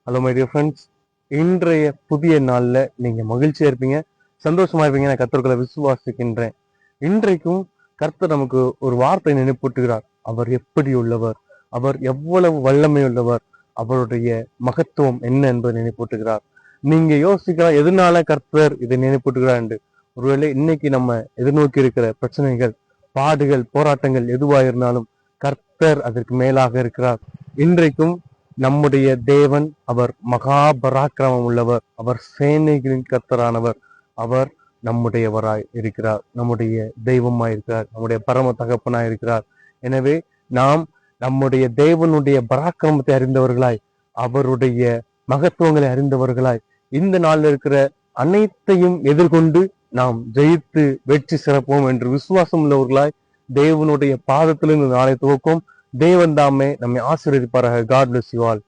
Hello my dear friends. இன்றைய புதிய நாளில் நீங்கள் மகிழ்ச்சியாக இருப்பீங்க, சந்தோஷமாக இருப்பீங்க. நான் கர்த்தர்களை விசுவாசிக்கின்றேன். இன்றைக்கும் கர்த்தர் நமக்கு ஒரு வார்த்தை நினைப்பூட்டுகிறார். அவர் எப்படி உள்ளவர், அவர் எவ்வளவு வல்லமை உள்ளவர், அவருடைய மகத்துவம் என்ன என்பதை நினைப்பூட்டுகிறார். நீங்க யோசிக்கலாம், எதனால கர்த்தர் இதை நினைப்பூட்டுகிறார் என்று. ஒருவேளை இன்னைக்கு நம்ம எதிர்நோக்கி இருக்கிற பிரச்சனைகள், பாடுகள், போராட்டங்கள் எதுவாக இருந்தாலும் கர்த்தர் அதற்கு மேலாக இருக்கிறார். இன்றைக்கும் நம்முடைய தேவன் அவர் மகா பராக்கிரமம் உள்ளவர், அவர் சேனைகளின் கர்த்தரானவர், அவர் நம்முடையவராய் இருக்கிறார், நம்முடைய தெய்வமாய் இருக்கிறார், நம்முடைய பரம தகப்பனாய் இருக்கிறார். எனவே நாம் நம்முடைய தேவனுடைய பராக்கிரமத்தை அறிந்தவர்களாய், அவருடைய மகத்துவங்களை அறிந்தவர்களாய், இந்த நாளில் இருக்கிற அனைத்தையும் எதிர்கொண்டு நாம் ஜெயித்து வெற்றி சிறப்போம் என்று விசுவாசம் உள்ளவர்களாய் தேவனுடைய பாதத்திலிருந்து நாளை துவக்கும். தேவன் தாமே நம்மை ஆசீர்வதிப்பாராக. God bless you all.